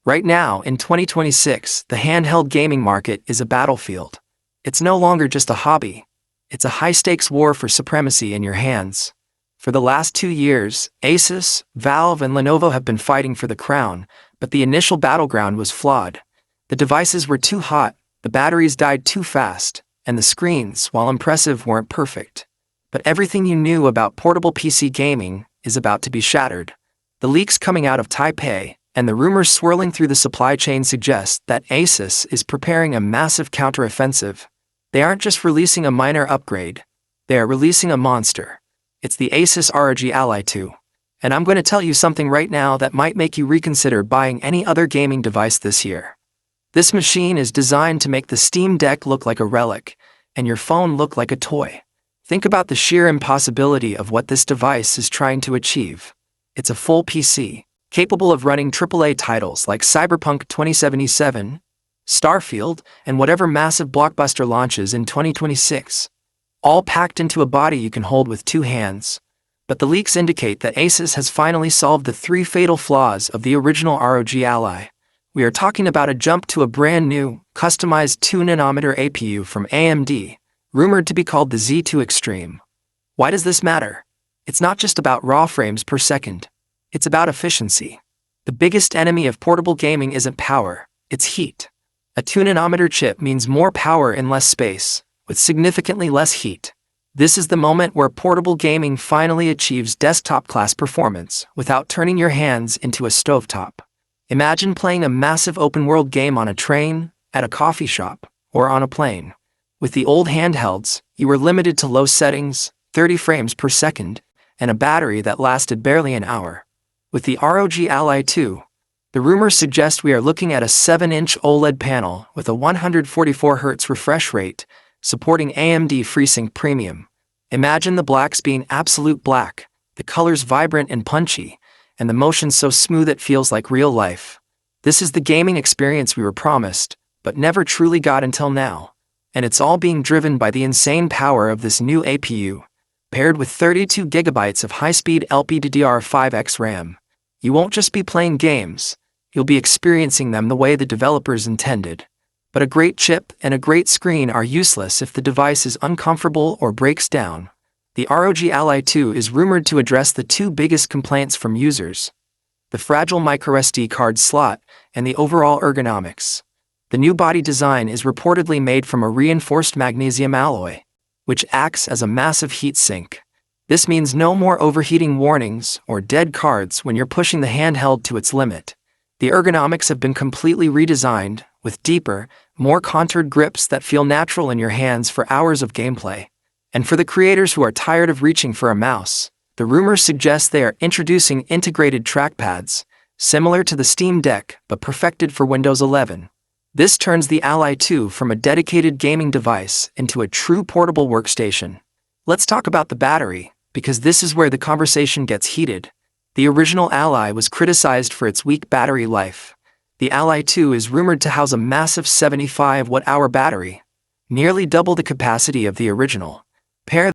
Right now, in 2026, the handheld gaming market is a battlefield. It's no longer just a hobby. It's a high-stakes war for supremacy in your hands. For the last 2 years, Asus, Valve, and Lenovo have been fighting for the crown, but the initial battleground was flawed. The devices were too hot, the batteries died too fast, and the screens, while impressive, weren't perfect. But everything you knew about portable PC gaming is about to be shattered. The leaks coming out of Taipei and the rumors swirling through the supply chain suggest that Asus is preparing a massive counteroffensive. They aren't just releasing a minor upgrade, they are releasing a monster. It's the Asus ROG Ally 2. And I'm going to tell you something right now that might make you reconsider buying any other gaming device this year. This machine is designed to make the Steam Deck look like a relic, and your phone look like a toy. Think about the sheer impossibility of what this device is trying to achieve. It's a full PC, capable of running AAA titles like Cyberpunk 2077, Starfield, and whatever massive blockbuster launches in 2026. All packed into a body you can hold with 2 hands. But the leaks indicate that Asus has finally solved the 3 fatal flaws of the original ROG Ally. We are talking about a jump to a brand new, customized 2nm APU from AMD, rumored to be called the Z2 Extreme. Why does this matter? It's not just about raw frames per second. It's about efficiency. The biggest enemy of portable gaming isn't power, it's heat. A 2nm chip means more power in less space, with significantly less heat. This is the moment where portable gaming finally achieves desktop-class performance without turning your hands into a stovetop. Imagine playing a massive open-world game on a train, at a coffee shop, or on a plane. With the old handhelds, you were limited to low settings, 30 frames per second, and a battery that lasted barely an hour. With the ROG Ally 2, the rumors suggest we are looking at a 7-inch OLED panel with a 144Hz refresh rate, supporting AMD FreeSync Premium. Imagine the blacks being absolute black, the colors vibrant and punchy, and the motion so smooth it feels like real life. This is the gaming experience we were promised, but never truly got until now. And it's all being driven by the insane power of this new APU, paired with 32GB of high-speed LPDDR5X RAM. You won't just be playing games, you'll be experiencing them the way the developers intended. But a great chip and a great screen are useless if the device is uncomfortable or breaks down. The ROG Ally 2 is rumored to address the 2 biggest complaints from users: the fragile microSD card slot and the overall ergonomics. The new body design is reportedly made from a reinforced magnesium alloy, which acts as a massive heat sink. This means no more overheating warnings or dead cards when you're pushing the handheld to its limit. The ergonomics have been completely redesigned, with deeper, more contoured grips that feel natural in your hands for hours of gameplay. And for the creators who are tired of reaching for a mouse, the rumors suggest they are introducing integrated trackpads, similar to the Steam Deck but perfected for Windows 11. This turns the Ally 2 from a dedicated gaming device into a true portable workstation. Let's talk about the battery, because this is where the conversation gets heated. The original Ally was criticized for its weak battery life. The Ally 2 is rumored to house a massive 75 watt-hour battery, nearly double the capacity of the original. Pair